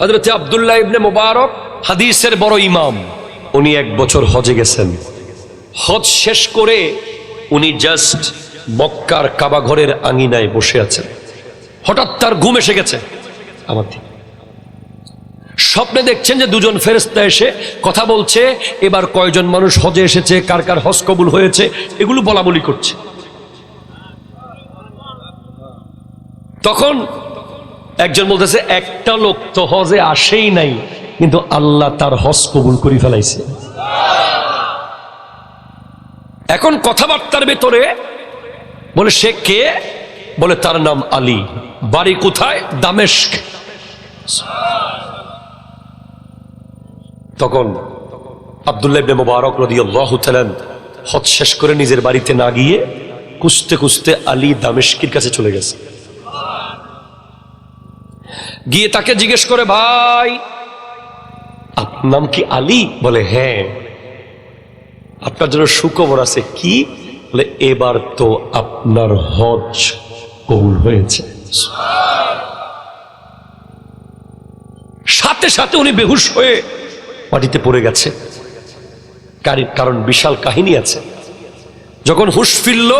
হযরত আব্দুল্লাহ ইবনে মুবারক হাদিসের বড় ইমাম, উনি 1 বছর হজে গেছেন। হজ শেষ করে উনি জাস্ট মক্কার কাবা ঘরের আঙিনায় বসে আছেন। হঠাৎ তার ঘুম এসে গেছে। আমার ঠিক স্বপ্নে দেখছেন যে দুজন ফেরেশতা এসে কথা বলছে, এবার কয়জন মানুষ হজে এসেছে, কার কার হজ কবুল হয়েছে, এগুলো বলা বলি করছে। তখন একজন বলতেছে, একটা লোক তো হজে আসেই নাই, কিন্তু আল্লাহ তার হজ কবুল করে ফেলাইছে। এখন কথাবার্তার ভেতরে বলে, সে কে? বলে তার নাম আলী, বাড়ি কোথায়? দামেস্ক। তখন আব্দুল্লাহ ইবনে মুবারক রাদিয়াল্লাহু তাআলা হজ শেষ করে নিজের বাড়িতে না গিয়ে খুঁজতে খুঁজতে আলী দামেস্কের কাছে চলে গেছে। গিয়ে তাকে জিজ্ঞেস করে, ভাই আপনার নাম কি আলী? বলে হ্যাঁ। আপনার জন্য সুখবর আছে। কি? বলে এবার তো আপনার হজ কবুল হয়েছে। সাথে সাথে উনি বেহুশ হয়ে মাটিতে পড়ে গেছে। কারণ বিশাল কাহিনী আছে। যখন হুঁশ ফিরল,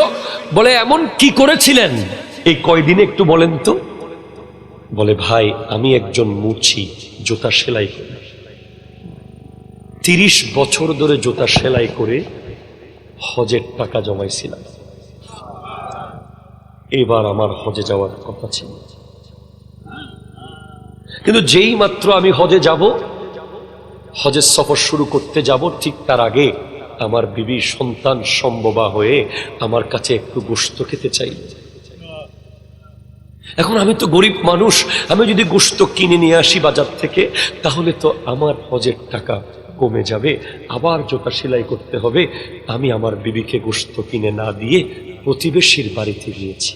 বলে এমন কি করেছিলেন এই কয়দিনে একটু বলেন তো। বলে ভাই আমি একজন মুচি, জুতা সেলাই করি। 30 বছর ধরে জুতা সেলাই করে হজের টাকা জমাইছিলাম। এবার আমার হজে যাওয়ার কথা ছিল, কিন্তু যেই মাত্র আমি হজে যাব, হজের সফর শুরু করতে যাব, ঠিক তার আগে আমার বিবি সন্তান সম্ভবা হয়ে আমার কাছে একটু গোশত খেতে চাই। এখন আমি তো গরিব মানুষ, আমি যদি গোশত কিনে নিয়ে আসি বাজার থেকে, তাহলে তো আমার হজের টাকা কমে যাবে, আবার জুতা সেলাই করতে হবে। আমি আমার বিবিকে গোশত কিনে না দিয়ে প্রতিবেশীর বাড়িতে গিয়েছি।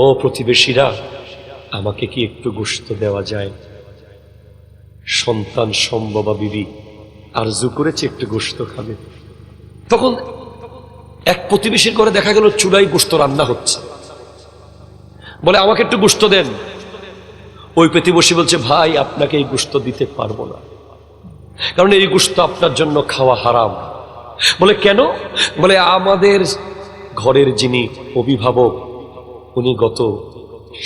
ও প্রতিবেশীরা, আমাকে কি একটু গোশত দেওয়া যায়? সন্তান সম্ভবা বিবি আরজু করেছে একটু গোশত খাবে। তখন এক প্রতিবেশীর ঘরে দেখা গেল চুলায় গোশত রান্না হচ্ছে। বলে আমাকে একটু গোশত দেন। ওই প্রতিবেশী বলছে, ভাই আপনাকে এই গোশত দিতে পারবো না, কারণ এই গোশত আপনার জন্য খাওয়া হারাম। বলে কেন? বলে আমাদের ঘরের যিনি অভিভাবক, উনি গত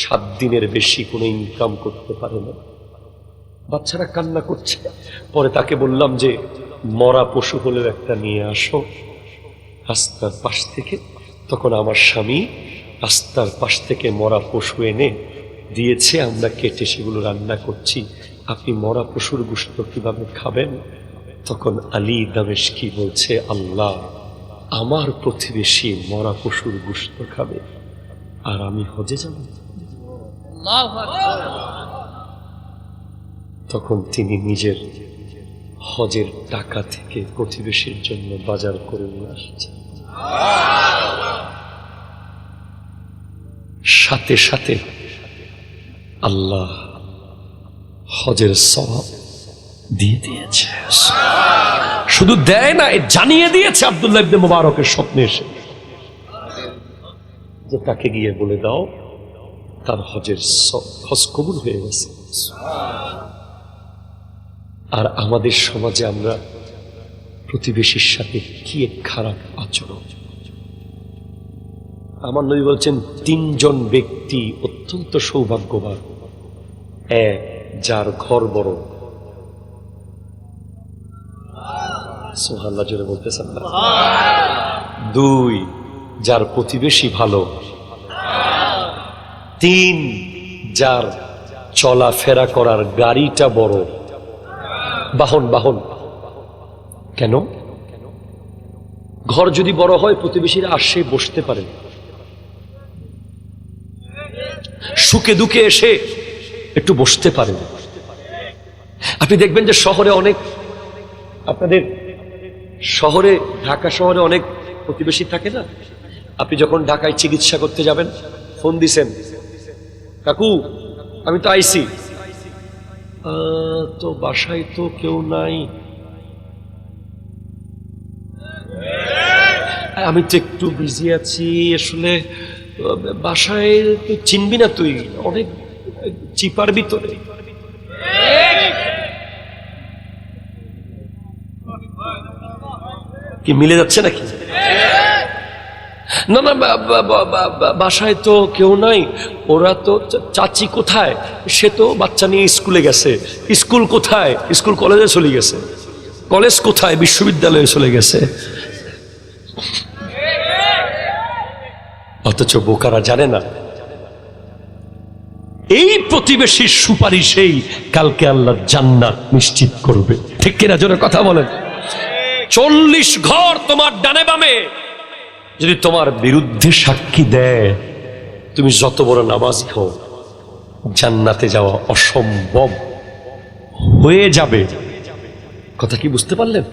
7 দিনের বেশি কোনো ইনকাম করতে পারে না। বাচ্চারা কান্না করছে। পরে তাকে বললাম যে মরা পশু হলেও একটা নিয়ে আসো রাস্তার পাশ থেকে। তখন আমার স্বামী রাস্তার পাশ থেকে মরা পশু এনে দিয়েছে, আমরা কেটে সেগুলো রান্না করছি। আপনি মরা পশুর গোশত কিভাবে খাবেন? তখন আলী দামেস্কি বলছে, আল্লাহ, আমার প্রতিবেশী মরা পশুর গোশত খাবে আর আমি হজে যাব? তখন তিনি নিজের হজের টাকা থেকে প্রতিবেশীর জন্য বাজার করে নিয়ে আসছেন। সাথে সাথে আল্লাহ হজের সওয়াব দিয়ে দিয়েছে। শুধু দেয় না, জানিয়ে দিয়েছে আব্দুল্লাহ ইবনে মুবারকের স্বপ্নে এসে যে তাকে গিয়ে বলে দাও তার হজ কবুল হয়ে গেছে। আর আমাদের সমাজে আমরা প্রতিবেশীর সাথে কি এক খারাপ আচরণ। আমার নবী বলছেন 3 জন ব্যক্তি অত্যন্ত সৌভাগ্যবান। 1, যার ঘর বড়, সুবহানাল্লাহ জোরে বলতেছেন না। 2, যার প্রতিবেশী ভালো। 3, যার চলাফেরা করার গাড়িটা বড়, বাহন। কেন? ঘর যদি বড় হয় প্রতিবেশীরা আসে বসতে পারে, সুখে দুঃখে এসে একটু বসতে পারে। আপনি দেখবেন যে শহরে অনেক, আপনাদের শহরে, ঢাকা শহরে অনেক প্রতিবেশী থাকে না। আপনি যখন ঢাকায় চিকিৎসা করতে যাবেন, ফোন দিছেন, কাকু আমি তো আইছি, তো বাসায় তো কেউ নাই, আমি তো একটু বিজি আছি, আসলে বাসায় তুই চিনবি না, তুই অনেক চিপার ভিতরে। কি মিলে যাচ্ছে নাকি? না না, বাসায় তো কেউ নাই, ওরা তো চাচি কোথায়, সে তো বাচ্চা নিয়ে স্কুলে গেছে। স্কুল কোথায়? স্কুল কলেজে চলে গেছে। কলেজ কোথায়? বিশ্ববিদ্যালয়ে চলে গেছে। অথচ বোকারা জানে না এই প্রতিবেশীর সুপারিশেই কালকে আল্লাহ জান্নাত নিশ্চিত করবে। ঠিক কিনা? জোরে কথা বলেন। 40 ঘর তোমার ডানে বামে যদি তোমার বিরুদ্ধে সাক্ষী দেয়, তুমি যত বড় নামাজি হও, জান্নাতে যাওয়া অসম্ভব হয়ে যাবে। কথা কি বুঝতে পারলেন?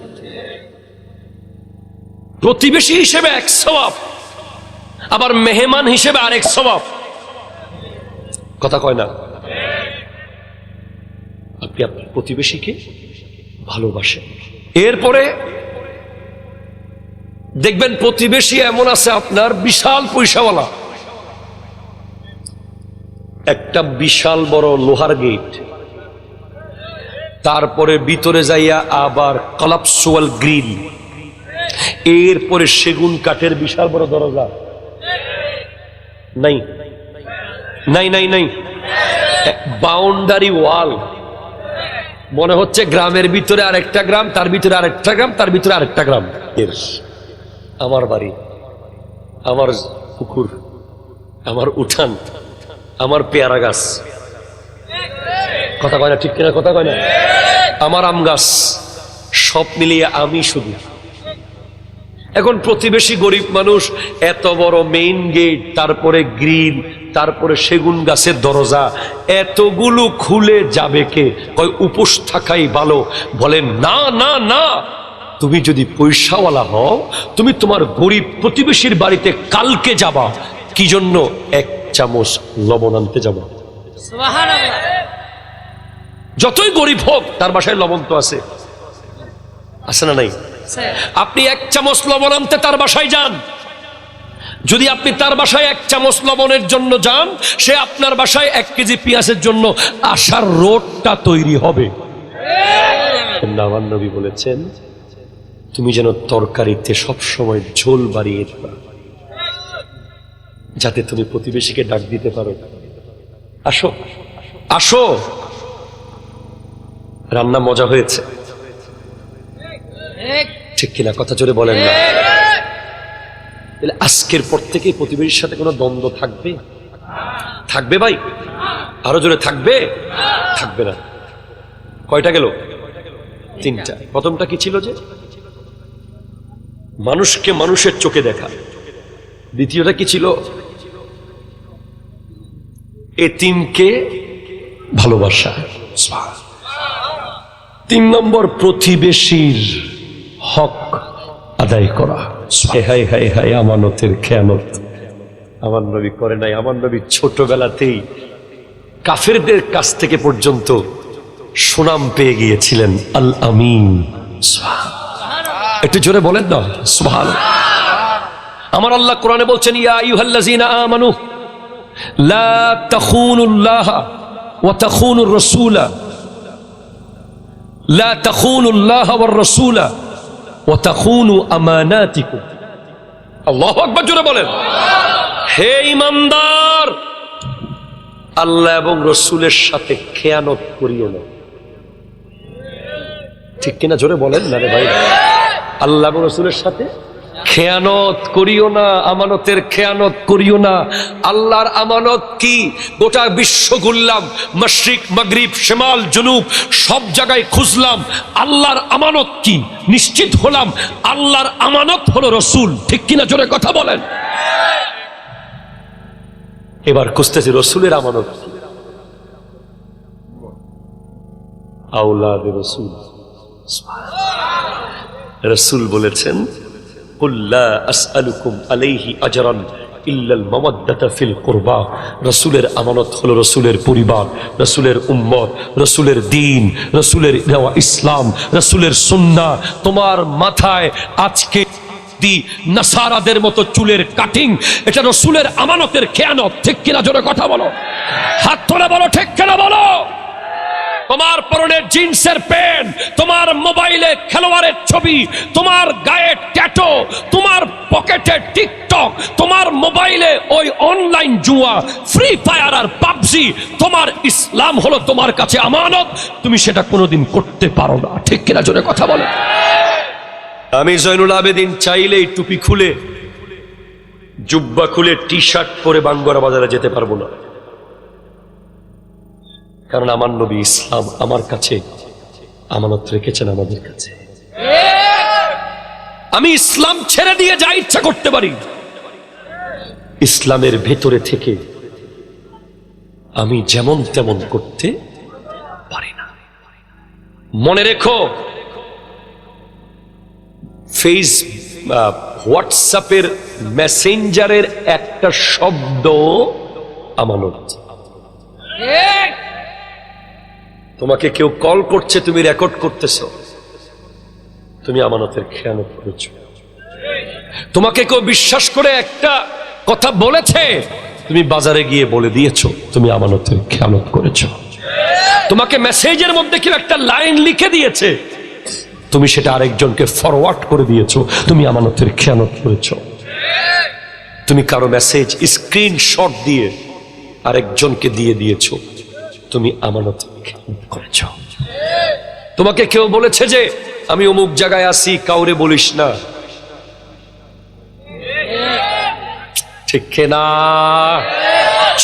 প্রতিবেশী হিসেবে এক সওয়াব, আবার মেহমান হিসেবে আরেক সওয়াব। কথা কয় না? আপনি আপনার প্রতিবেশীকে ভালোবাসেন। এরপরে দেখবেন প্রতিবেশী এমন আছে আপনার বিশাল পয়সাওয়ালা, একটা বিশাল বড় লোহার গেট, তারপরে ভিতরে যাইয়া আবার কলাপসুয়াল গ্রিল, এরপরে সেগুন কাঠের বিশাল বড় দরজা। নাই নাই নাই নাই, বাউন্ডারি ওয়াল। মনে হচ্ছে গ্রামের ভিতরে আরেকটা গ্রাম, তার ভিতরে আরেকটা গ্রাম, তার ভিতরে আরেকটা গ্রাম। আমার বাড়ি, আমার পুকুর, আমার উঠান, আমার পেয়ারা গাছ। কথা কয় না? ঠিক কিনা? কথা কয় না? আমার আম গাছ, সব মিলিয়ে আমি শুধু। এখন প্রতিবেশী গরিব মানুষ, এত বড় মেইন গেট, তারপরে গ্রিল, তারপরে সেগুন গাছের দরজা, এতগুলো খুলে যাবে কে? কয় উপোস থাকাই ভালো। বলে না না না, তুমি যদি পয়সাওয়ালা হও, তুমি তোমার গরিব প্রতিবেশীর বাড়িতে কালকে যাবা। কি জন্য? 1 চামচ লবণ আনতে যাবা। যতই গরিব হোক, তার বাসায় লবণ তো আছে, আছে না নাই? আপনি 1 চামচ লবণ আনতে তার বাসায় যান। যদি আপনি তার বাসায় 1 চামচ লবণের জন্য যান, সে আপনার বাসায় 1 কেজি পেঁয়াজের জন্য আসার রোডটা তৈরি হবে। আমার নবী বলেছেন, তুমি যেন তরকারিতে সবসময় ঝোল বাড়িয়ে দিবা, যাতে তুমি প্রতিবেশীকে ডাক দিতে পারো, আসো আসো, রান্না মজা হয়েছে। ঠিক কিনা? কথা জোরে বলেন না। আজকের পর থেকে প্রতিবেশীর সাথে কোনো দ্বন্দ্ব থাকবে? থাকবে ভাই? আরো জোরে থাকবে? থাকবে না। কয়টা গেল? 3টা। প্রথমটা কি ছিল? যে মানুষকে মানুষের চোখে দেখা। দ্বিতীয়টা কি ছিল? এতিমকে ভালোবাসা। 3 নম্বর, প্রতিবেশীর হক আদায় করা। হায় হায় হায়, আমানতের খেয়ানত আমার নবী করে নাই। আমার নবী ছোটবেলাতেই কাফেরদের কাছ থেকে পর্যন্ত সুনাম পেয়ে গিয়েছিলেন, আল আমিন। একটু জোরে বলেন না সুবহানাল্লাহ। আমার আল্লাহ কোরআনে বলছেন, ইয়া আইয়ুহাল্লাযীনা আমানু লা তাখুনুল্লাহ ওয়া তাখুনুর রাসূলা, লা তাখুনুল্লাহ ওয়ার রাসূলা ওয়া তাখুনু আমানাতিকুম। আল্লাহু আকবার, জোরে বলেন। হে ঈমানদার, আল্লাহ এবং রাসূলের সাথে খেয়ানত করিও না। ঠিক কিনা? জোরে বলেন না রে ভাই। আল্লাহ এবং রাসূলের সাথে খেয়ানত করিও না, আমানতের খেয়ানত করিও না। আল্লাহর আমানত কি? গোটা বিশ্ব ঘুরলাম, মাশরিক মাগরিব শিমাল জুনুব সব জায়গায় খুঁজলাম, আল্লাহর আমানত কি? নিশ্চিত হলাম আল্লাহর আমানত হলো রাসূল। ঠিক কিনা? জোরে কথা বলেন। এবার খুঁজতেছি রাসূলের আমানত। আওলাদ রাসূল। রাসূল বলেছেন, কুল লা আসআলুকুম আলাইহি আজরান ইল্লাল মাওয়াদ্দাতা ফিল কুরবা। রাসূলের আমানত হলো রাসূলের পরিবার, রাসূলের উম্মত, রাসূলের দ্বীন, রাসূলের দেওয়া ইসলাম, রাসূলের সুন্নাহ। তোমার মাথায় আজকে বাগদি নাসারাদের মতো চুলের কাটিং, এটা রাসূলের আমানতের খেয়ানত। ঠিক কিনা জোরে কথা বলো, হাত তুলে বলো ঠিক কিনা বলো। তোমার পরনের জিন্সের প্যান্ট, তোমার মোবাইলে খেলোয়াড়ের ছবি, তোমার গায়ে ট্যাটু, তোমার পকেটে টিকটক, তোমার মোবাইলে ওই অনলাইন জুয়া, ফ্রি ফায়ার আর পাবজি, তোমার ইসলাম হলো তোমার কাছে আমানত, তুমি সেটা কোনোদিন করতে পারো না। ঠিক কিনা জোরে কথা বলো। আমি জয়নুল আবেদিন চাইলেই টুপি খুলে, জুব্বা খুলে, টি শার্ট পরে বাঙ্গরা বাজারে যেতে পারবো না, কারণ আমার নবী ইসলাম আমার কাছে আমানত রেখেছেন আমাদের কাছে। আমি ইসলাম ছেড়ে দিয়ে যা ইচ্ছা করতে পারি, ইসলামের ভেতরে থেকে আমি যেমন তেমন করতে পারি না। মনে রেখো, হোয়াটসঅ্যাপের মেসেঞ্জারের একটা শব্দ আমানত। তোমাকে কেউ কল করছে, তুমি রেকর্ড করতেছো, তুমি আমানতের খেয়ানত করেছো। তোমাকে কেউ বিশ্বাস করে একটা কথা বলেছে, তুমি বাজারে গিয়ে বলে দিয়েছো, তুমি আমানতের খেয়ানত করেছো। তোমাকে মেসেজের মধ্যে কেউ একটা লাইন লিখে দিয়েছে, তুমি সেটা আরেকজনকে ফরওয়ার্ড করে দিয়েছো, তুমি আমানতের খেয়ানত করেছো। তুমি কারো মেসেজ স্ক্রিনশট দিয়ে আরেকজনকে দিয়ে দিয়েছো, তুমি আমানত করেছ। তোমাকে কেউ বলেছে যে আমি অমুক জায়গায় আছি, কাউরে বলিস না, ঠিক না?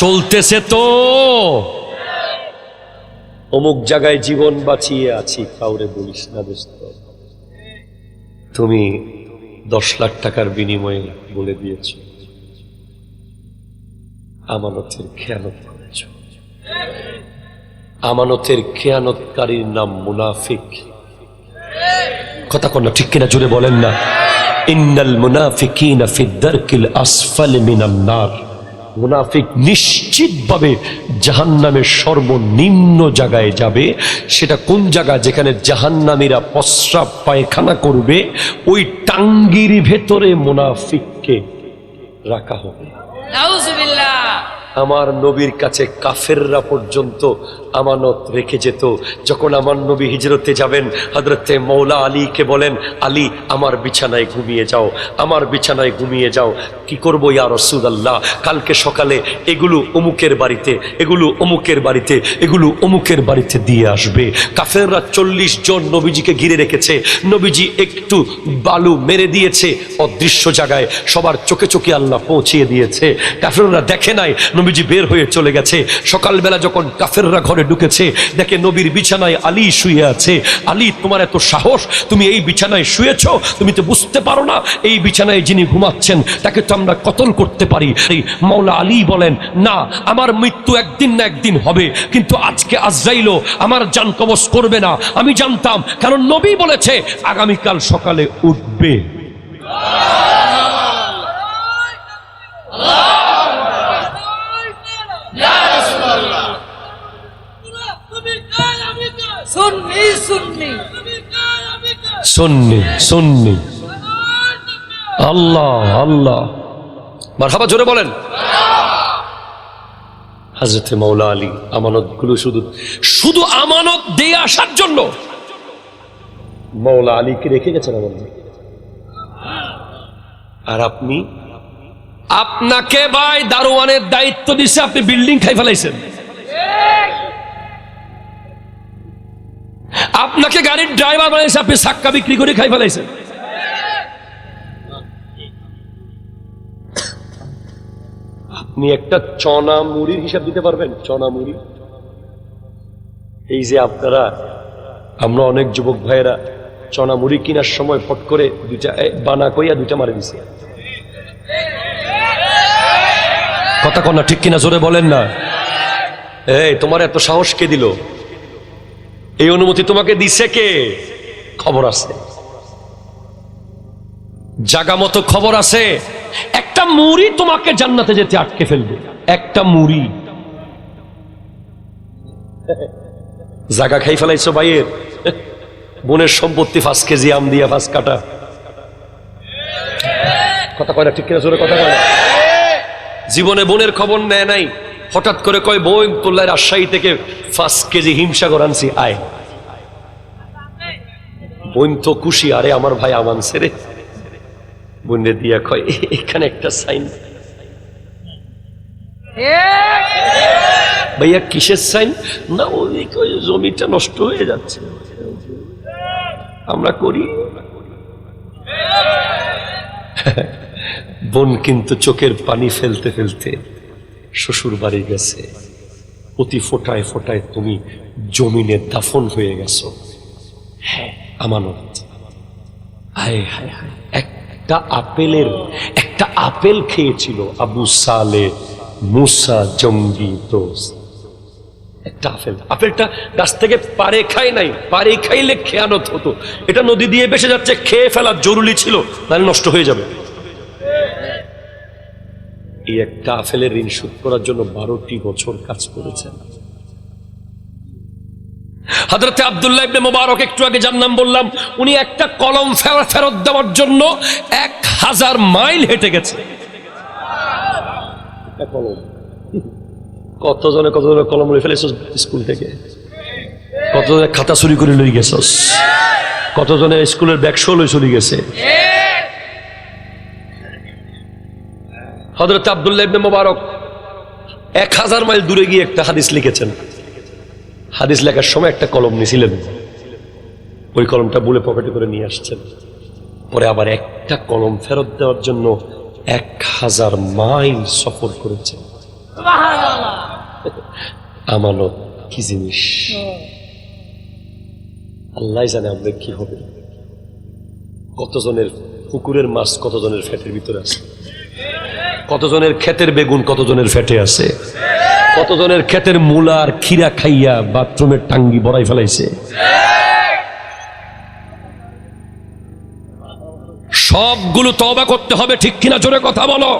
চলতেছে তো, অমুক জায়গায় জীবন বাঁচিয়ে আছি, কাউরে বলিস না দোস্ত। তুমি 10 লাখ টাকার বিনিময়ে বলে দিয়েছ, আমানতের খেয়ানত করেছ। আমানতের খেয়ানতকারীর নাম মুনাফিক। কথা কোন ঠিক কিনা জোরে বলেন না। ইন্নাল মুনাফিকিনা ফিদ দারকিল আসফালি মিনান নার। মুনাফিক নিশ্চিতভাবে জাহান্নামের সর্বনিম্ন জায়গায় যাবে। সেটা কোন জায়গা? যেখানে জাহান্নামীরা প্রস্রাব পায়খানা করবে, ওই টাঙ্গির ভেতরে মুনাফিককে রাখা হবে। নাউজুবিল্লাহ। আমার নবীর কাছে কাফেররা পর্যন্ত আমানত রেখে যেত। যখন আমার নবী হিজরতে যাবেন, হযরতে মৌলা আলীকে বলেন, আলী আমার বিছানায় ঘুমিয়ে যাও, আমার বিছানায় ঘুমিয়ে যাও। কি করবো ইয়া রাসূলুল্লাহ? কালকে সকালে এগুলো অমুকের বাড়িতে, এগুলো অমুকের বাড়িতে, এগুলো অমুকের বাড়িতে দিয়ে আসবে। কাফেররা 40 জন নবীজিকে ঘিরে রেখেছে। নবীজি একটু বালু মেরে দিয়েছে অদৃশ্য জায়গায়, সবার চোখে চোখে আল্লাহ পৌঁছিয়ে দিয়েছে। কাফেররা দেখে নাই, নবীজি বের হয়ে চলে গেছে। সকালবেলা যখন কাফেররা ঘরে ঢুকেছে, দেখে নবীর বিছানায় আলী শুয়ে আছে। আলী, তোমার এত সাহস, তুমি এই বিছানায় শুয়েছ? তুমি তো বুঝতে পারো না এই বিছানায় যিনি ঘুমাচ্ছেন তাকে তো আমরা কতল করতে পারি। মাওলা আলী বলেন, না, আমার মৃত্যু একদিন না একদিন হবে, কিন্তু আজকে আজরাইলও আমার জান কবজ করবে না। আমি জানতাম, কারণ নবী বলেছে আগামীকাল সকালে উঠবে। সুন্নি সুন্নি, আল্লাহ আল্লাহ, মারহাবা, জোরে বলেন। হযরতে মাওলা আলী আমানতগুলো শুধু আমানত দিয়ে আসার জন্য মাওলা আলীকে রেখে গেছেন আমাদের। আর আপনি, আপনাকে ভাই দারোয়ানের দায়িত্ব দিছে, আপনি বিল্ডিং খাই ফেলাইছেন। আপনাকে গাড়ির ড্রাইভার বানাইছে, আপনি সাক্কা বিক্রি করে খাই ফেলাইছেন। আপনি একটা চনা মুড়ির হিসাব দিতে পারবেন? চনা মুড়ি, এই যে আপনারা, আমরা অনেক যুবক ভাইয়েরা চনা মুড়ি কেনার সময় ফট করে দুইটা বানা কইয়া দুইটা মারে দিছে। কথা কন্যা ঠিক কিনা জোরে বলেন না। এই তোমার এত সাহস কে দিল? এই অনুমতি তোমাকে দিছে কে? খবর আছে, জাগা মতো খবর আছে। একটা মুড়ি তোমাকে জান্নাতে যেতে আটকে ফেলবে, একটা মুড়ি। জাগা খাই ফেলাইছো ভাইয়ের, বোনের সম্পত্তি 5 কেজি আম দিয়া 5 কাটা। কথা কয় না, ঠিক কিনা জোরে কথা কয় না? জীবনে বোনের খবর নেয় নাই, হঠাৎ করে কয় বোন তোল্লায় রাজশাহী থেকে 5 কেজি হিমসাগর আনছি, আয়। বোন তো খুশি, আরে আমার ভাই আমানছে রে। বোনে দিয়া কয় এখানে একটা সাইন। ভাইয়া কিসের সাইন? না ওই জমিটা নষ্ট হয়ে যাচ্ছে, আমরা করি। বোন কিন্তু চোখের পানি ফেলতে ফেলতে শ্বশুর বাড়ি গেছে। প্রতি ফোটায় ফোটায় তুমি জমিনে দাফন হয়ে গেছো। হ্যাঁ, আমানত। হায় হায় হায়, একটা আপেল খেয়েছিল আবু সালে মুসা জঙ্গি দোস্ত। একটা আপেলটা গাছ থেকে পারে খায় নাই, পারে খাইলে খেয়ানত হতো। এটা নদী দিয়ে ভেসে যাচ্ছে, খেয়ে ফেলা জরুরি ছিল, নাহলে নষ্ট হয়ে যাবে। এই একটা আপেলের ঋণ শোধ করার জন্য 12টি বছর কাজ করেছেন। হযরতে আব্দুল্লাহ ইবনে মুবারক, একটু আগে যার নাম বললাম, উনি একটা কলম ফেরত দেওয়ার জন্য 1000 মাইল হেঁটে গেছে। কতজনে কলম লই ফেলেছ স্কুল থেকে, কতজনে খাতা চুরি করে লই গেছস, কতজনে স্কুলের ব্যাগসহ লই চলে গেছে। হযরত আব্দুল্লাহ ইবনে মুবারক 1000 মাইল দূরে গিয়ে একটা হাদিস লিখেছেন। হাদিস লেখার সময় একটা কলম নিয়েছিলেন, ওই কলমটা বুলে পকেটে করে নিয়ে আসছেন। পরে আবার একটা কলম ফেরত দেওয়ার জন্য 1000 মাইল সফর করেছেন। আমানত কি জিনিস আল্লাহ জানে আমরা কি হবে। কতজনের পুকুরের মাছ কতজনের ফ্যাটের ভিতরে আছে, কতজনের ক্ষেতের বেগুন কতজনের ফ্যাটে আছে, কতজনের ক্ষেতের মূলার খিরা খাইয়া বাথরুমের টাঙ্গি বড়াই ফেলাইছে। সবগুলো তওবা করতে হবে, ঠিক কিনা জোরে কথা বলো।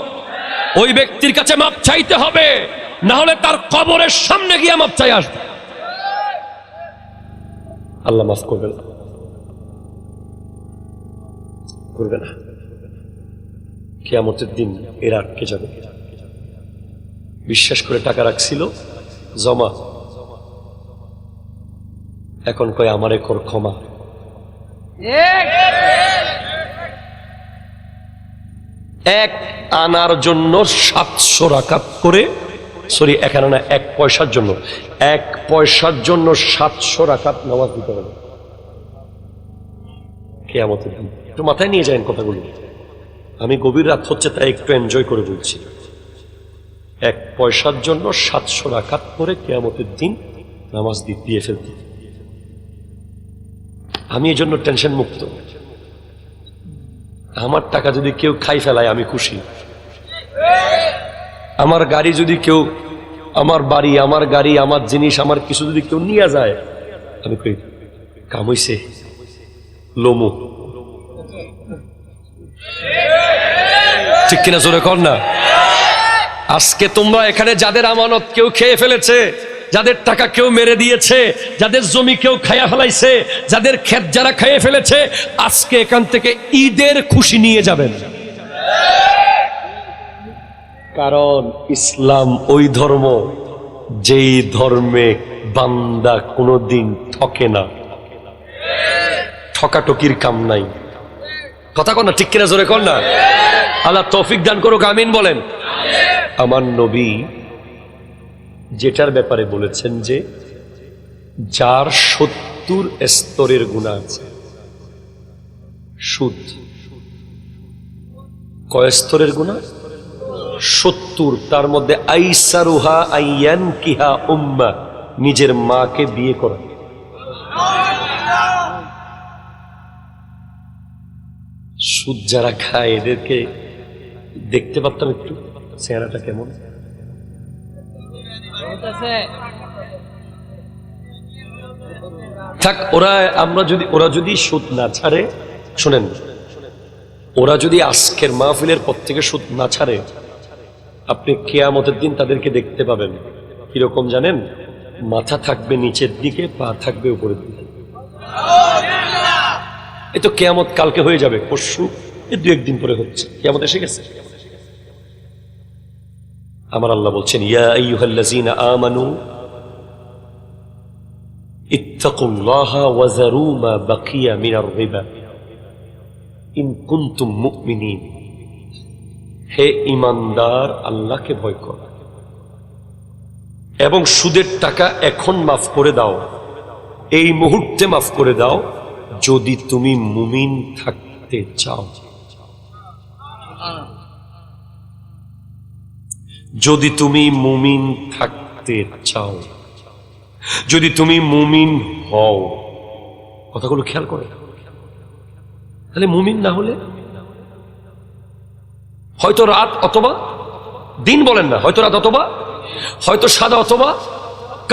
ওই ব্যক্তির কাছে মাপ চাইতে হবে, না হলে তার কবরের সামনে গিয়ে মাপ চাই আসবে। আল্লাহ মাফ করবে না, করবে না। কিয়ামতের দিন এরা আটকে যাবে। বিশ্বাস করে টাকা রাখছিল জমা, এখন কয় আমারে কর ক্ষমা। এক আনার জন্য 700 রাকাত করে, সরি 1 আনা না, 1 পয়সার জন্য, 1 পয়সার জন্য 700 রাকাত নামাজ দিতে হবে কিয়ামতের দিন। একটু মাথায় নিয়ে যান কথাগুলো, আমি গভীর রাত হচ্ছে তাই একটু এনজয় করে বলছি। 1 পয়সার জন্য 700 রাকাত করে কিয়ামতের দিন নামাজ দিয়ে ফেলতে। আমি এই জন্য টেনশন মুক্ত। আমার টাকা যদি কেউ খাই ফেলায় আমি খুশি। আমার গাড়ি যদি কেউ, আমার বাড়ি, আমার গাড়ি, আমার জিনিস, আমার কিছু যদি কেউ নিয়ে যায়, আমি কই কাম হইছে, লোমু। ঠিক কিনা জোরে কর না। আজকে তোমরা এখানে যাদের আমানত কেউ খেয়ে ফেলেছে, যাদের টাকা কেউ মেরে দিয়েছে, যাদের জমি কেউ খাইয়া ফেলাইছে, যাদের ক্ষেত যারা খাইয়ে ফেলেছে, আজকে এখান থেকে ঈদের খুশি নিয়ে যাবেন। কারণ ইসলাম ওই ধর্ম যেই ধর্মে বান্দা কোনোদিন ঠকে না, ঠকাঠকির কাম নাই। কথা কর না, ঠিক কিনা জোরে কর না। আল্লাহ তৌফিক দান করুক, আমিন বলেন। আমার নবী যেটার ব্যাপারে বলেছেন যে যার 70 স্তরের গুনাহ আছে। সুদ কয় স্তরের গুনাহ? 70। তার মধ্যে আইসারুহা আইয়ানকিহা উম্মা, নিজের মাকে বিয়ে করা। সুদ যারা খায় এদেরকে দেখতে পারতাম একটু চেহারাটা কেমন। থাক, ওরা যদি সুদ না ছাড়ে, শোনেন, ওরা যদি আজকের মাহফিলের পর থেকে সুদ না ছাড়ে, আপনি কিয়ামতের দিন তাদেরকে দেখতে পাবেন কিরকম জানেন? মাথা থাকবে নিচের দিকে, পা থাকবে উপরের দিকে। এই তো কিয়ামত কালকে হয়ে যাবে, পরশু দু একদিন পরে হচ্ছে, কিয়ামত এসে গেছে। আমার আল্লাহ বলছেন, ইয়া আইয়ুহাল্লাযীনা আমানু ইত্তাকুল্লাহা ওয়া যারু মা বাকিয়া মিনার রিবা ইন কুনতুম মুমিনিন। হে ঈমানদার, আল্লাহকে ভয় করো এবং সুদের টাকা এখন মাফ করে দাও, এই মুহূর্তে মাফ করে দাও, যদি তুমি মুমিন থাকতে চাও। যদি তুমি মুমিন থাকতে চাও, যদি তুমি মুমিন হও। কথাগুলো খেয়াল করে। তাহলে মুমিন না হলে হয়তো রাত অথবা দিন, বলেন না, হয়তো রাত অথবা, হয়তো সাদা অথবা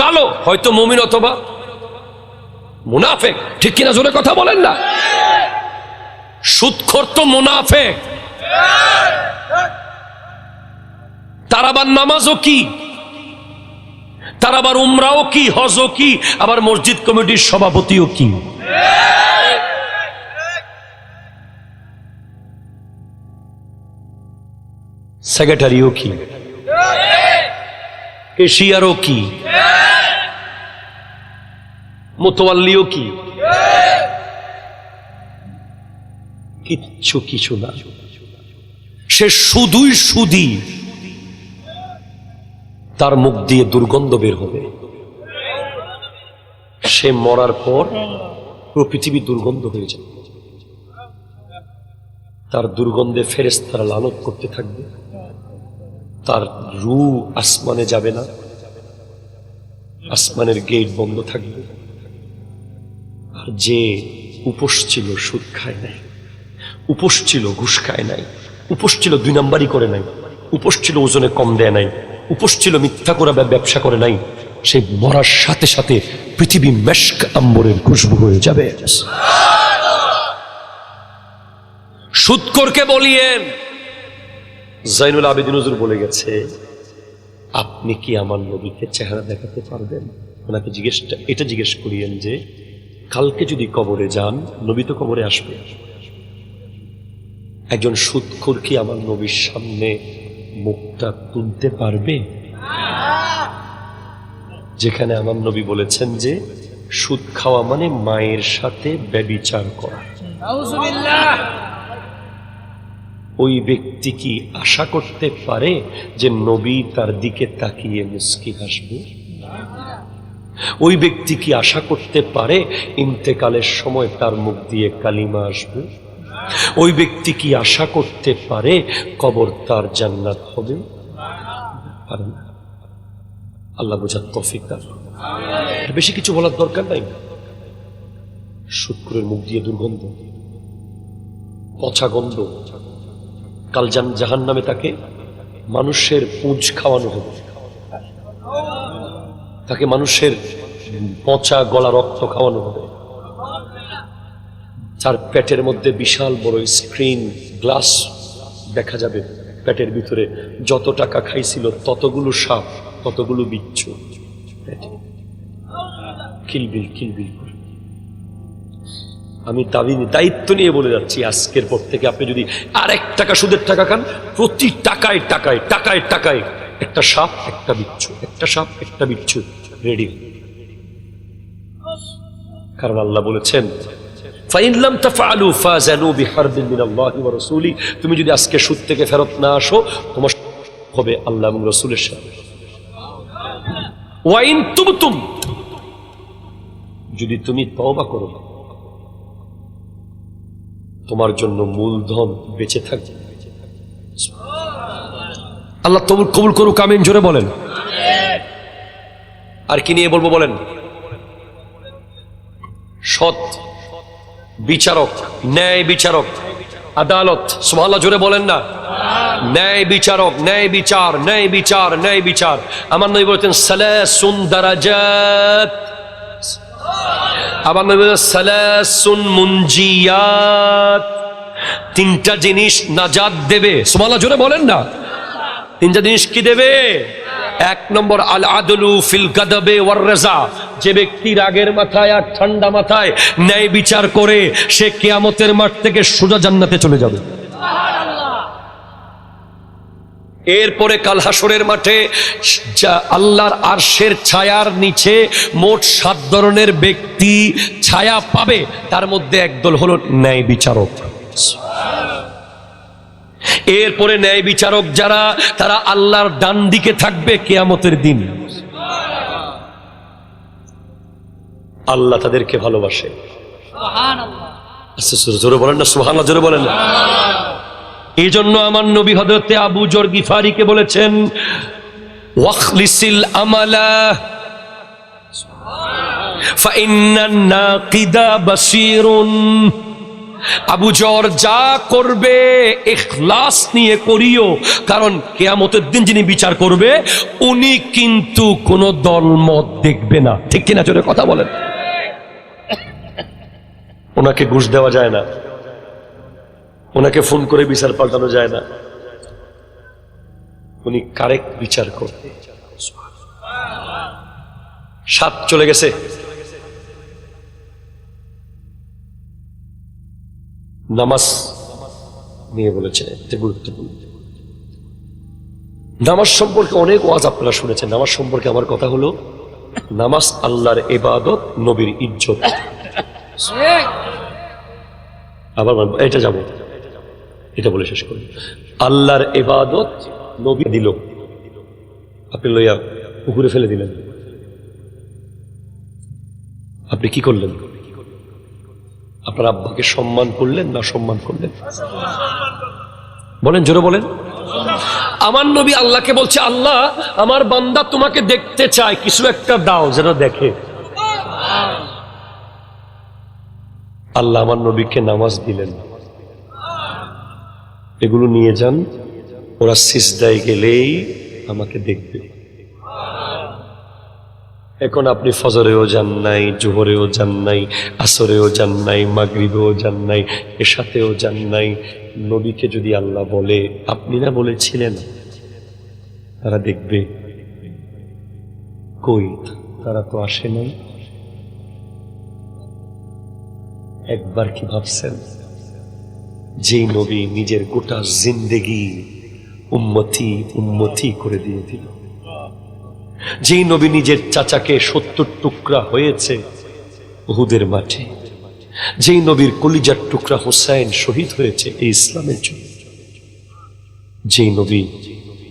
কালো, হয়তো মুমিন অথবা মুনাফেক। ঠিক কিনা জোরে কথা বলেন না? সুদখোর তো মুনাফেক। তার আবার নামাজও কি, তার আবার উমরাও কি, হজও কি, আবার মসজিদ কমিটির সভাপতিও কি। সেক্রেটারিও কি, এশিয়ারও কি, মোতোয়াল্লিও কি, কিচ্ছু কিছু না। সে শুধুই সুদী। তার মুখ দিয়ে দুর্গন্ধ বের হবে। সে মরার পর পুরো পৃথিবী দুর্গন্ধ হয়ে যাবে। তার দুর্গন্ধে ফেরেশতারা লানত করতে থাকবে। তার রূহ আসমানে যাবে না, আসমানের গেট বন্ধ থাকবে। আর যে উপোস ছিল, সুদ খায় নাই, উপোস ছিল, ঘুষ খায় নাই, উপোস ছিল, 2 নাম্বারই করে নাই, উপোস ছিল, ওজনে কম দেয় নাই, উপোস ছিল, মিথ্যা করে ব্যবসা করে নাই, সে মরার সাথে সাথে পৃথিবী মেশক আম্বরের খুশবু হয়ে যাবে। সুদখোরকে বলিয়েন। জাইনুল আবেদিন হুজুর বলে গেছে, আপনি কি আমার নবীকে চেহারা দেখাতে পারবেন? ওনাকে এটা জিজ্ঞেস করিয়েন যে কালকে যদি কবরে যান, নবী তো কবরে আসবে, একজন সুদখোর কি আমার নবীর সামনে মুখটা তুলতে পারবে? যেখানে আমার নবী বলেছেন যে সুদ খাওয়া মানে মায়ের সাথে ব্যভিচার করা। ওই ব্যক্তি কি আশা করতে পারে যে নবী তার দিকে তাকিয়ে মুস্কি হাসবে? ওই ব্যক্তি কি আশা করতে পারে ইন্তেকালের সময় তার মুখ দিয়ে কালিমা আসবে? ওই ব্যক্তি কি আশা করতে পারে কবর তার জান্নাত হবে? পারে না। আল্লাহ বোঝার তৌফিক দান। বেশি কিছু বলার দরকার নাই। শুক্রের মুখ দিয়ে দুর্গন্ধ, পচা গন্ধ। কাল জাহান্নামে তাকে মানুষের পুঁজ খাওয়ানো হবে, তাকে মানুষের পচা গলা রক্ত খাওয়ানো হবে। তার পেটের মধ্যে বিশাল বড় স্ক্রিন গ্লাস দেখা যাবে। পেটের ভিতরে যত টাকা খাইছিল ততগুলো সাপ, ততগুলো বিচ্ছু কিলবিল কিলবিল করে। আমি দায়িত্ব নিয়ে বলে যাচ্ছি, আজকের পর থেকে আপনি যদি আর 1 টাকা সুদের টাকা খান, প্রতি টাকায় টাকায় টাকায় টাকায় একটা সাপ, একটা বিচ্ছু, একটা সাপ, একটা বিচ্ছু রেডি। কারণ আল্লাহ বলেছেন, ফাইন লাম তাফআলু ফাযানু বিহারবিন মিনাল্লাহি ওয়া রাসূলি। তুমি যদি আজকে সুদ থেকে ফেরত না আসো, তোমার হবে আল্লাহ এবং রাসূলের সাথে। ওয়া ইন তুবতুম, যদি তুমি তওবা করো, তোমার জন্য মূলধন বেঁচে থাকবে। আল্লাহ কবুল করুক, আমিন জোরে বলেন। আর কি নিয়ে বলবো বলেন? সৎ বিচারক, ন্যায় বিচারক, আদালত। সুবহানাল্লাহ জোরে বলেন না। ন্যায় বিচারক, ন্যায় বিচার, ন্যায় বিচার, ন্যায় বিচার। আমার নবী বলতেন সালাসুন দারাজাত, আবার নবী বলতেন সালাসুন মুনজিয়াত। 3টা জিনিস নাজাত দেবে। সুবহানাল্লাহ জোরে বলেন না। 3টা জিনিস কি দেবে? 1 নম্বর আল আদলু ফিল গাদাবে ওয়ার রাজা। যে ব্যক্তি রাগের মাথায় আর ঠান্ডা মাথায় ন্যায় বিচার করে, সে কিয়ামতের মাঠ থেকে সোজা জান্নাতে চলে যাবে। এরপরে কাল হাসরের মাঠে আল্লাহর আরশের ছায়ার নিচে মোট 7 ধরনের ব্যক্তি ছায়া পাবে। তার মধ্যে একদল হলো ন্যায় বিচারক। এরপরে ন্যায় বিচারক যারা, তারা আল্লাহর ডান দিকে থাকবে কিয়ামতের দিন। আল্লাহ তাদেরকে ভালোবাসে। জোরে বলেন না সুবহানাল্লাহ, জোরে বলেন না। এই জন্য আমার নবী হযরতে আবু যর গিফারিকে বলেছেন, ওয়াখলিসিল আমালা ফাইন্নান নাকিদা বাসীরুন। আবু যর, যা করবে ইখলাস নিয়ে করিও, কারণ কিয়ামতের দিন যিনি বিচার করবে উনি কিন্তু কোন দলমত দেখবে না। ঠিক কিনা জোরে কথা বলেন। ওনাকে ঘুষ দেওয়া যায় না, ওনাকে ফোন করে বিচার পাল্টানো যায় না, উনি কারেক্ট বিচার করবে। 7 চলে গেছে। নামাজ নিয়ে বলেছে, এটা গুরুত্বপূর্ণ। নামাজ সম্পর্কে অনেক ওয়াজ আপনারা শুনেছেন। নামাজ সম্পর্কে আমার কথা হলো, নামাজ আল্লাহর ইবাদত, নবীর ইজ্জত। আবার এটা যাব, এটা বলে শেষ করি। আল্লাহর ইবাদত নবী দিল, আপনি লইয়া পুকুরে ফেলে দিলেন, আপনি কি করলেন? আপনার আব্বাকে সম্মান করলেন না সম্মান করলেন? বলেন, জোরে বলেন। আমার নবী আল্লাহকে বলছে, আল্লাহ আমার বান্দা তোমাকে দেখতে চায়, কিছু একটা দাও যেন দেখে। আল্লাহ আমার নবীকে নামাজ দিলেন, এগুলো নিয়ে যান, ওরা সিজদায় গেলেই আমাকে দেখবে। এখন আপনি ফজরেও যান নাই, জোহরেও যান নাই, আসরেও যান নাই, মাগরিবেও যান নাই, এশাতেও যান নাই, নবীকে যদি আল্লাহ বলে, আপনি না বলেছিলেন তারা দেখবে, কই তারা তো আসে নাই। একবার কি ভাবছেন, যেই নবী নিজের গোটা জিন্দেগি উম্মতি উম্মতি করে দিয়ে দিল, যেই নবী নিজের চাচাকে 70 টুকরা হয়েছে উহুদের মাঠে, যেই নবীর কলিজার টুকরা হোসাইন শহীদ হয়েছে এই ইসলামের জন্য, যেই নবী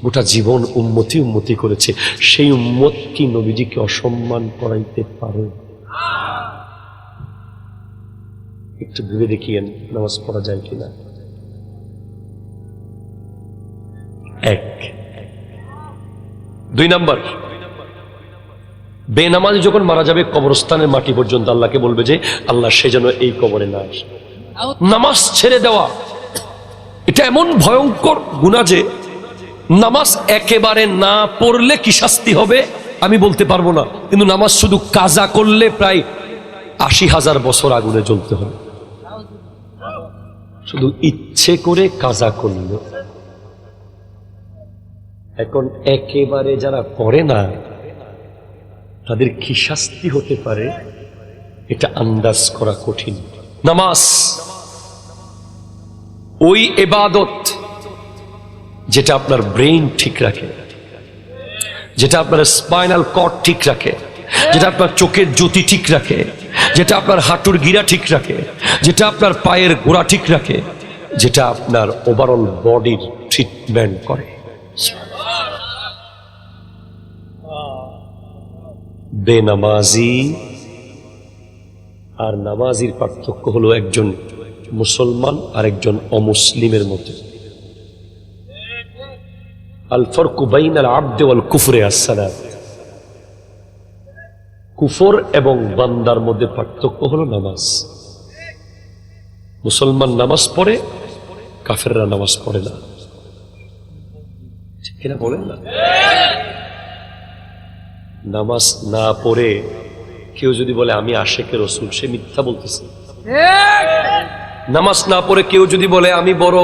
গোটা জীবন উম্মতি উম্মতি করেছে, সেই উম্মত কি নবীজিকে অসম্মান করাইতে পারে? একটু ভেবে দেখিয়েন নামাজ পড়া যায় কিনা। 1 2 নাম্বার, বেনামাজি যখন মারা যাবে কবরস্থানের মাটি পর্যন্ত আল্লাহকে বলবে যে আল্লাহ সে যেন এই কবরে না আসে। নামাজ ছেড়ে দেওয়া এটা এমন ভয়ঙ্কর গুনাহ যে নামাজ একেবারে না পড়লে কি শাস্তি হবে আমি বলতে পারবো না, কিন্তু নামাজ শুধু কাজা করলে প্রায় 80,000 বছর আগুনে জ্বলতে হবে। শুধু ইচ্ছে করে কাজা করল। এখন একেবারে যারা করে না তাদের কি শাস্তি হতে পারে এটা আন্দাজ করা কঠিন। নামাজ ওই ইবাদত যেটা আপনার ব্রেইন ঠিক রাখে, যেটা আপনার স্পাইনাল কর্ড ঠিক রাখে, যেটা আপনার চোখের জ্যোতি ঠিক রাখে, যেটা আপনার হাঁটুর গিরা ঠিক রাখে, যেটা আপনার পায়ের গোড়া ঠিক রাখে, যেটা আপনার ওভারঅল বডির ট্রিটমেন্ট করে। বেনামাজি আর নামাজির পার্থক্য হলো একজন মুসলমান আর একজন অমুসলিমের মধ্যে। আল ফারকু বাইনাল আবদি ওয়াল কুফরি আস-সালাত। কুফর এবং বান্দার মধ্যে পার্থক্য হলো নামাজ। মুসলমান নামাজ পড়ে, কাফেররা নামাজ পড়ে না। ঠিক কিনা বলেন না? নামাজ না পড়ে কেউ যদি বলে আমি আশেকে রসুল, সে মিথ্যা বলতেছে। নামাজ না পড়ে কেউ যদি বলে আমি বড়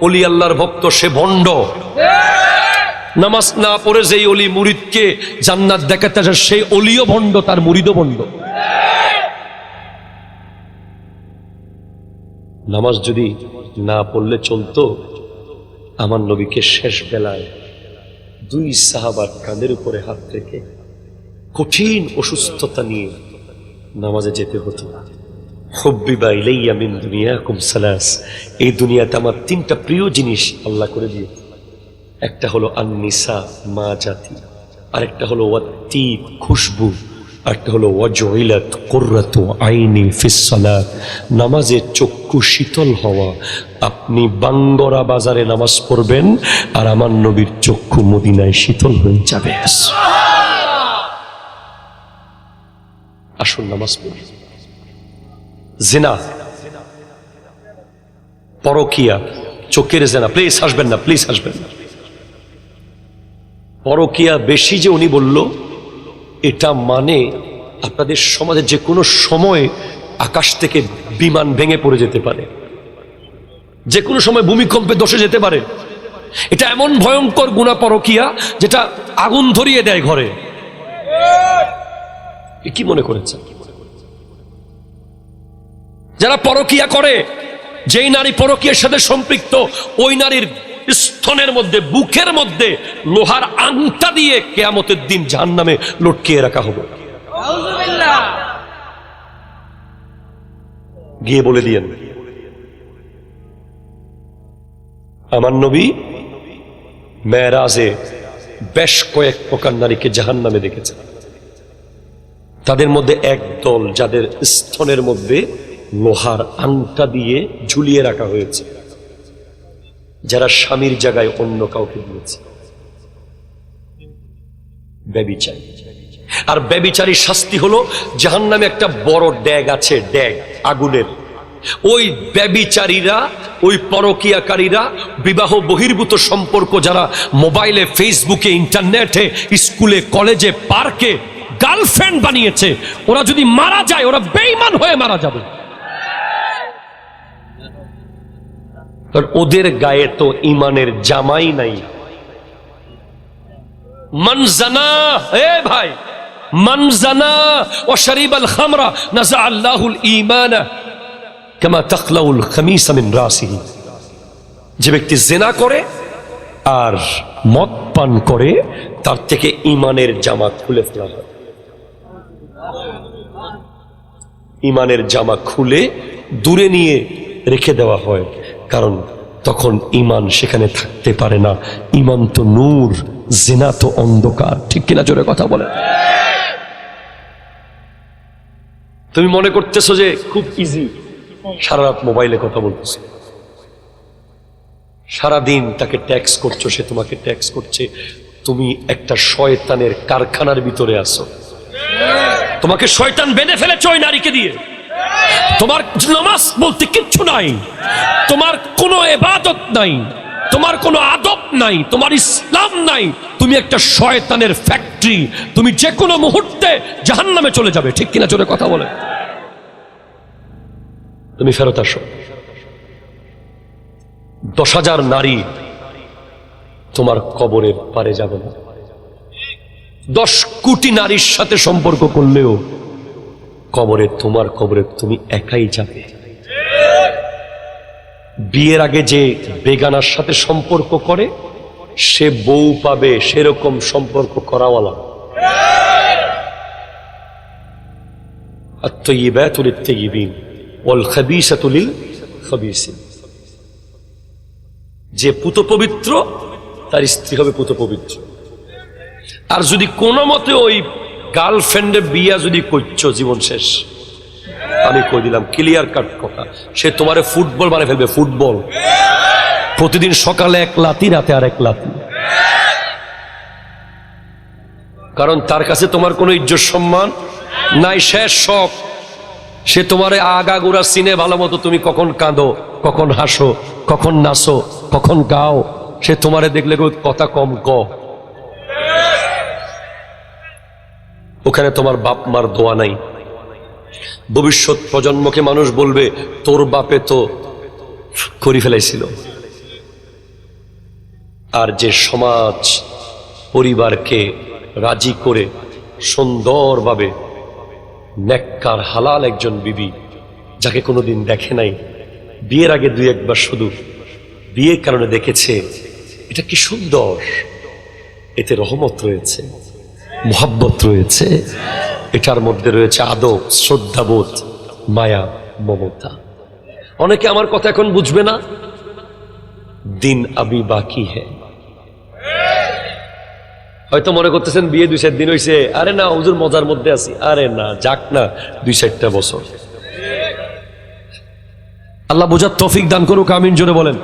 ওলি আল্লাহর ভক্ত, সে ভণ্ড। নামাজ না পড়ে যেই ওলি মুরিদকে জান্নাত দেখাতে আসে সেই ওলিও ভণ্ড, তার মুরিদও ভণ্ড। নামাজ যদি না পড়লে চলতো, আমার নবীকে শেষ বেলায় দুই সাহাবার কাঁধের উপরে হাত রেখে কঠিন অসুস্থতা নিয়ে নামাজে যেতে হতো। হুব্বিবা ইলাইয়া মিন দুনিয়াকুম সালাস, এই দুনিয়াতে আমার তিনটা প্রিয় জিনিস আল্লাহ করে দিয়েছে। একটা হলো আন-নিসা, মা জাতি, আরেকটা হলো ওয়াত্তিব, খুশবু, আরেকটা হলো ওয়াজউইলাত কুররাতু আইনি ফিস সালাত, নামাজে চক্ষু শীতল হওয়া। আপনি বাঙ্গরা বাজারে নামাজ পড়বেন আর আমার নবীর চক্ষু মদিনায় শীতল হয়ে যাবে। আসুন নামাজ পড়ি। জিনা, পরকিয়া, চোখের জিনা, প্লিজ হাসবেন না, প্লিজ হাসবেন না। পরকিয়া বেশি যে উনি বলল, এটা মানে আপনাদের সমাজে যে কোনো সময় আকাশ থেকে বিমান ভেঙে পড়ে যেতে পারে, যে কোনো সময় ভূমিকম্পে ধসে যেতে পারে। এটা এমন ভয়ঙ্কর গুনাহ পরকিয়া যেটা আগুন ধরিয়ে দেয় ঘরে। কি মনে করেছে যারা পরকিয়া করে, যেই নারী পরকিয়ার সাথে সম্পৃক্ত, ওই নারীর স্তনের মধ্যে, বুকের মধ্যে লোহার আংটা দিয়ে কিয়ামতের দিন জাহান্নামে লটকিয়ে রাখা হবে। গিয়ে বলে দিয়েন, আমার নবী মেরাজে বেশ কয়েক প্রকার নারীকে জাহান্নামে দেখেছেন। তাদের মধ্যে একদল যাদের স্তনের মধ্যে লোহার আংটা দিয়ে ঝুলিয়ে রাখা হয়েছে, যারা স্বামীর জায়গায় অন্য কাউকে দিয়েছে। ব্যভিচারী। আর ব্যভিচারীর শাস্তি হলো জাহান্নামে একটা বড় ড্যাগ আছে, ড্যাগ আগুনের। ওই ব্যভিচারীরা, ওই পরকিয়াকারীরা বিবাহ বহির্ভূত সম্পর্ক যারা মোবাইলে, ফেসবুকে, ইন্টারনেটে, স্কুলে, কলেজে, পার্কে গার্লফ্রেন্ড বানিয়েছে, ওরা যদি মারা যায় ওরা বেঈমান হয়ে মারা যাবে। ওদের গায়ে তো ইমানের জামাই নাই। মান জানা, এ ভাই, মান জানা ওয়া শারিবাল খামরা নাযা আল্লাহুল ঈমান কামা তাখলাউল খামিস মিন রাসিহি। যে ব্যক্তি জিনা করে আর মদ পান করে, তার থেকে ইমানের জামা খুলে ফেলা হয়। ইমানের জামা খুলে দূরে নিয়ে রেখে দেওয়া হয়, কারণ তখন ইমান সেখানে থাকতে পারে না। ইমান তো নূর, জিনা তো অন্ধকার। ঠিক কিনা? জোরে কথা বলে। তুমি মনে করতেছো যে খুব ইজি, সারা রাত মোবাইলে কথা বলতেছো, সারাদিন তাকে ট্যাক্স করছো, সে তোমাকে ট্যাক্স করছে। তুমি একটা শয়তানের কারখানার ভিতরে আছো। তোমাকে শয়তান বেঁধে ফেলেছে ওই নারীকে দিয়ে। তোমার নামাজ বলতে কিচ্ছু নাই, তোমার কোনো ইবাদত নাই, তোমার কোনো আদব নাই, তোমার ইসলাম নাই। তুমি একটা শয়তানের ফ্যাক্টরি। তুমি যে কোনো মুহূর্তে জাহান্নামে চলে যাবে। ঠিক কিনা? জোরে কথা বলে। তুমি ফেরত আসো। 10,000 নারী তোমার কবরের পারে যাবে না। 10 কোটি নারীর সাথে সম্পর্ক করলেও কবরে, তোমার কবরে তুমি একাই যাবে। বিয়ের আগে যে বেগানার সাথে সম্পর্ক করে, সে বউ পাবে সেরকম সম্পর্ক করাওয়ালা। আত-তাইয়্যিবাতু লিত-তাইয়্যিবিন ওয়াল খাবিসাতু লিল-খাবিসিন। যে পুত পবিত্র, তার স্ত্রী হবে পুত পবিত্র। আর যদি কোনো মতে ওই গার্লফ্রেন্ডের বিয়া যদি করছো, জীবন শেষ। আমি কই দিলাম, ক্লিয়ার কাট কথা। সে তোমারে ফুটবল বানিয়ে ফেলবে, ফুটবল। প্রতিদিন সকালে এক লাথি, রাতে আর এক লাথি। কারণ তার কাছে তোমার কোনো ইজ্জত সম্মান নাই, শেষ সব। সে তোমারে আগাগোড়া চিনে ভালো মতো। তুমি কখন কাঁদো, কখন হাসো, কখন নাচো, কখন গাও। সে তোমারে দেখলে কথা কম ক। ওখানে তোমার বাপ মার দোয়া নাই। ভবিষ্যৎ প্রজন্মকে মানুষ বলবে, তোর বাপে তো করি ফেলাইছিল। আর যে সমাজ পরিবারকে রাজি করে সুন্দরভাবে নেককার হালাল একজন বিবি, যাকে কোনোদিন দেখে নাই, বিয়ের আগে 2-1 বার শুধু বিয়ের কারণে দেখেছে, এটা কি সুন্দর। এতে রহমত রয়েছে, মুহাব্বত রয়েছে, এটার মধ্যে রয়েছে আদব, শ্রদ্ধাবোধ, মায়া, মমতা। অনেকে আমার কথা এখন বুঝবে না, দিন আবি বাকি হ্যাঁ। হয়তো মনে করতেছেন বিয়ে 2-4 দিন হয়েছে, আরে না হুজুর মজার মধ্যে আছি। আরে না, যাক না 2-4টা বছর। আল্লাহ বোঝার তৌফিক দান করুক, আমিন জোরে বলেন।